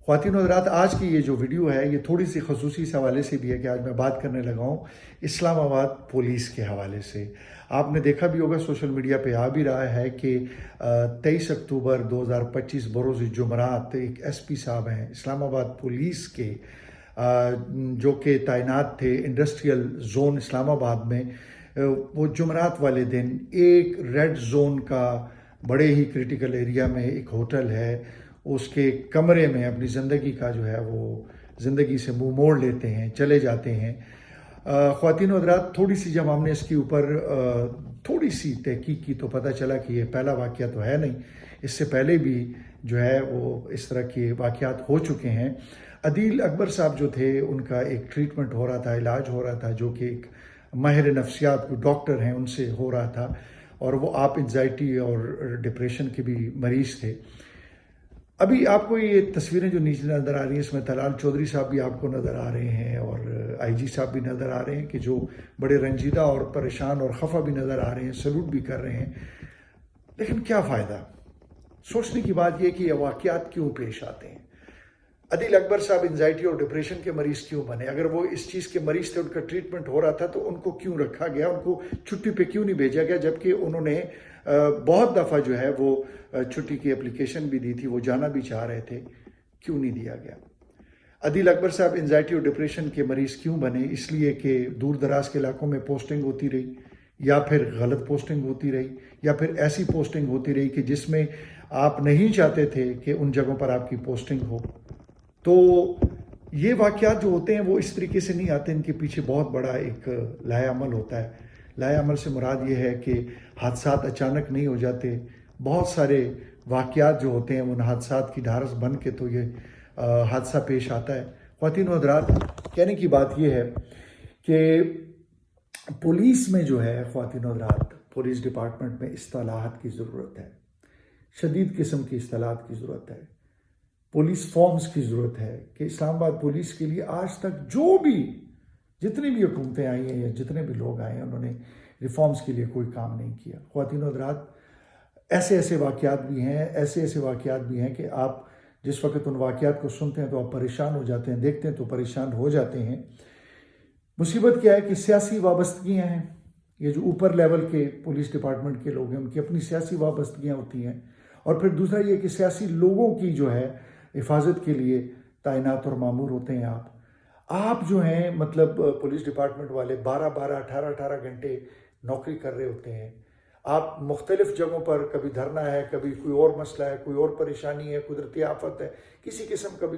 خواتین و حضرات، آج کی یہ جو ویڈیو ہے یہ تھوڑی سی خصوصی اس حوالے سے بھی ہے کہ آج میں بات کرنے لگا ہوں اسلام آباد پولیس کے حوالے سے۔ آپ نے دیکھا بھی ہوگا، سوشل میڈیا پہ آ بھی رہا ہے کہ 23 اکتوبر 2025 بروز جمعرات ایک ایس پی صاحب ہیں اسلام آباد پولیس کے، جو کہ تعینات تھے انڈسٹریل زون اسلام آباد میں، وہ جمعرات والے دن ایک ریڈ زون کا بڑے ہی کریٹیکل ایریا میں ایک ہوٹل ہے، اس کے کمرے میں اپنی زندگی کا جو ہے وہ زندگی سے منہ موڑ لیتے ہیں، چلے جاتے ہیں۔ خواتین و حضرات، تھوڑی سی جب ہم نے اس کے اوپر تھوڑی سی تحقیق کی تو پتہ چلا کہ یہ پہلا واقعہ تو ہے نہیں، اس سے پہلے بھی جو ہے وہ اس طرح کے واقعات ہو چکے ہیں۔ عدیل اکبر صاحب جو تھے، ان کا ایک ٹریٹمنٹ ہو رہا تھا، علاج ہو رہا تھا، جو کہ ایک ماہر نفسیات کو ڈاکٹر ہیں ان سے ہو رہا تھا، اور وہ آپ انزائٹی اور ڈپریشن کے بھی مریض تھے۔ ابھی آپ کو یہ تصویریں جو نیچے نظر آ رہی ہیں، اس میں طلال چودھری صاحب بھی آپ کو نظر آ رہے ہیں اور آئی جی صاحب بھی نظر آ رہے ہیں کہ جو بڑے رنجیدہ اور پریشان اور خفا بھی نظر آ رہے ہیں، سلوٹ بھی کر رہے ہیں۔ لیکن کیا فائدہ؟ سوچنے کی بات یہ کہ یہ واقعات کیوں پیش آتے ہیں؟ عدیل اکبر صاحب انزائٹی اور ڈپریشن کے مریض کیوں بنے؟ اگر وہ اس چیز کے مریض تھے، ان کا ٹریٹمنٹ ہو رہا تھا، تو ان کو کیوں رکھا گیا؟ ان کو چھٹی پہ کیوں نہیں بھیجا گیا؟ جبکہ انہوں نے بہت دفعہ جو ہے وہ چھٹی کی اپلیکیشن بھی دی تھی، وہ جانا بھی چاہ رہے تھے، کیوں نہیں دیا گیا؟ عدیل اکبر صاحب انزائٹی اور ڈپریشن کے مریض کیوں بنے؟ اس لیے کہ دور دراز کے علاقوں میں پوسٹنگ ہوتی رہی، یا پھر غلط پوسٹنگ ہوتی رہی، یا پھر ایسی پوسٹنگ ہوتی رہی کہ جس میں آپ نہیں چاہتے تھے کہ ان جگہوں پر آپ کی پوسٹنگ ہو۔ تو یہ واقعات جو ہوتے ہیں وہ اس طریقے سے نہیں آتے، ان کے پیچھے بہت بڑا ایک لائحہ عمل ہوتا ہے۔ لائحہ عمل سے مراد یہ ہے کہ حادثات اچانک نہیں ہو جاتے، بہت سارے واقعات جو ہوتے ہیں ان حادثات کی ڈھارس بن کے تو یہ حادثہ پیش آتا ہے۔ خواتین و حضرات، کہنے کی بات یہ ہے کہ پولیس میں جو ہے، خواتین و حضرات، پولیس ڈپارٹمنٹ میں اصطلاحات کی ضرورت ہے، شدید قسم کی اصطلاحات کی ضرورت ہے، پولیس فارمز کی ضرورت ہے کہ اسلام آباد پولیس کے لیے آج تک جتنی بھی حکومتیں آئی ہیں یا جتنے بھی لوگ آئے ہیں، انہوں نے ریفارمز کے لیے کوئی کام نہیں کیا۔ خواتین و حضرات، ایسے واقعات بھی ہیں کہ آپ جس وقت ان واقعات کو سنتے ہیں تو آپ پریشان ہو جاتے ہیں، دیکھتے ہیں تو پریشان ہو جاتے ہیں۔ مصیبت کیا ہے کہ سیاسی وابستگیاں ہیں، یہ جو اوپر لیول کے پولیس ڈپارٹمنٹ کے لوگ ہیں ان کی اپنی سیاسی وابستگیاں ہوتی ہیں، اور پھر دوسرا یہ کہ سیاسی لوگوں کی جو ہے حفاظت کے لیے تعینات اور مامور ہوتے ہیں۔ آپ جو ہیں، مطلب پولیس ڈپارٹمنٹ والے 12 18 گھنٹے نوکری کر رہے ہوتے ہیں۔ آپ مختلف جگہوں پر، کبھی دھرنا ہے، کبھی کوئی اور مسئلہ ہے، کوئی اور پریشانی ہے، قدرتی آفت ہے، کسی قسم کا بھی